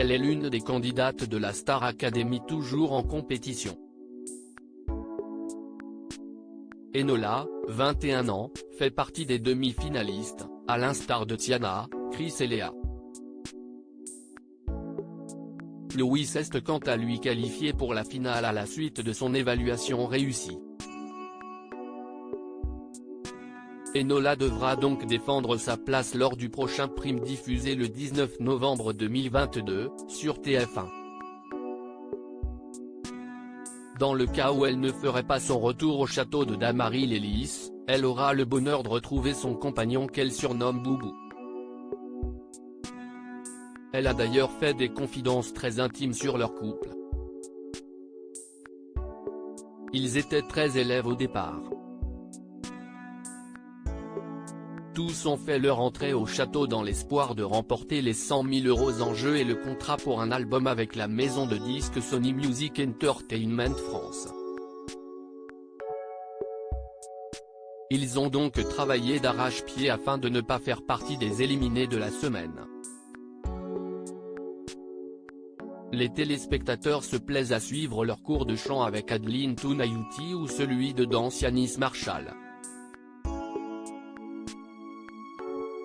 Elle est l'une des candidates de la Star Academy toujours en compétition. Enola, 21 ans, fait partie des demi-finalistes, à l'instar de Tiana, Chris et Léa. Louis est quant à lui qualifié pour la finale à la suite de son évaluation réussie. Enola devra donc défendre sa place lors du prochain prime diffusé le 19 novembre 2022, sur TF1. Dans le cas où elle ne ferait pas son retour au château de Damary-Lélis, elle aura le bonheur de retrouver son compagnon qu'elle surnomme Boubou. Elle a d'ailleurs fait des confidences très intimes sur leur couple. Ils étaient très élèves au départ. Tous ont fait leur entrée au château dans l'espoir de remporter les 100 000 € en jeu et le contrat pour un album avec la maison de disques Sony Music Entertainment France. Ils ont donc travaillé d'arrache-pied afin de ne pas faire partie des éliminés de la semaine. Les téléspectateurs se plaisent à suivre leur cours de chant avec Adeline Tounayouti ou celui de danse Yanis Marshall.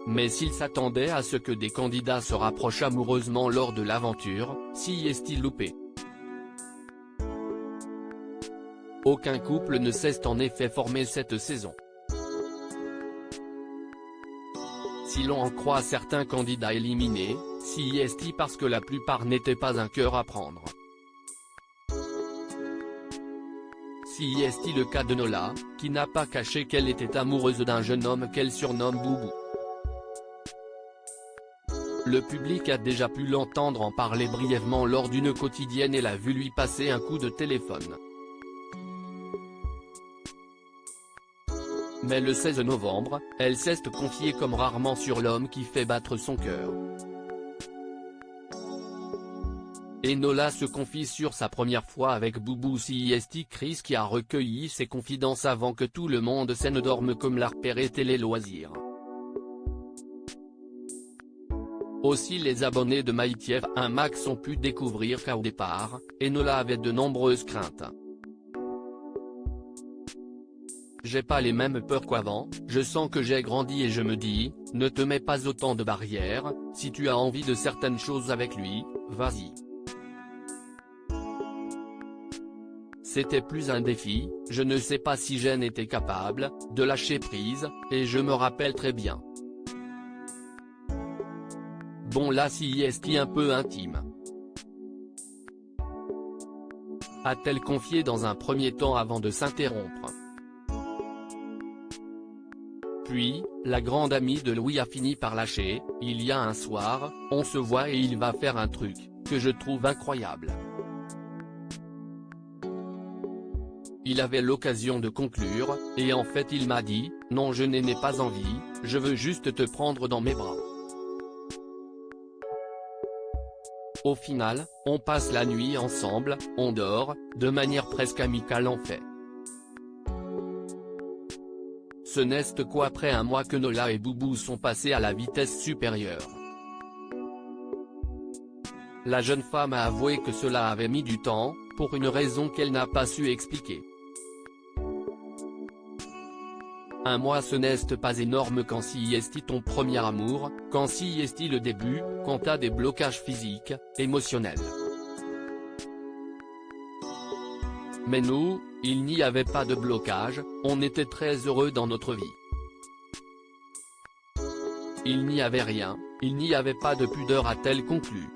Mais s'ils s'attendaient à ce que des candidats se rapprochent amoureusement lors de l'aventure, s'y est-il loupé? Aucun couple ne s'est en effet formé cette saison. Si l'on en croit certains candidats éliminés, s'y est-il parce que la plupart n'étaient pas un cœur à prendre. S'y est-il le cas d'Enola, qui n'a pas caché qu'elle était amoureuse d'un jeune homme qu'elle surnomme Boubou. Le public a déjà pu l'entendre en parler brièvement lors d'une quotidienne et l'a vu lui passer un coup de téléphone. Mais le 16 novembre, elle s'est confiée comme rarement sur l'homme qui fait battre son cœur. Enola se confie sur sa première fois avec Boubou Siesti Chris qui a recueilli ses confidences avant que tout le monde ne dorme comme l'a repéré Télé Loisirs. Aussi les abonnés de MyTF1 Max ont pu découvrir qu'au départ, Enola avait de nombreuses craintes. J'ai pas les mêmes peurs qu'avant, je sens que j'ai grandi et je me dis, ne te mets pas autant de barrières, si tu as envie de certaines choses avec lui, vas-y. C'était plus un défi, je ne sais pas si j'en étais capable, de lâcher prise, et je me rappelle très bien. Bon là s'y est-il un peu intime. A-t-elle confié dans un premier temps avant de s'interrompre. Puis, la grande amie de Louis a fini par lâcher, il y a un soir, on se voit et il va faire un truc, que je trouve incroyable. Il avait l'occasion de conclure, et en fait il m'a dit, non je n'en ai pas envie, je veux juste te prendre dans mes bras. Au final, on passe la nuit ensemble, on dort, de manière presque amicale en fait. Ce n'est qu'après un mois que Enola et Boubou sont passés à la vitesse supérieure. La jeune femme a avoué que cela avait mis du temps, pour une raison qu'elle n'a pas su expliquer. Un mois ce n'est pas énorme quand s'y est ton premier amour, quand s'y est le début, quand t'as des blocages physiques, émotionnels. Mais nous, il n'y avait pas de blocage, on était très heureux dans notre vie. Il n'y avait rien, il n'y avait pas de pudeur a-t-elle conclu.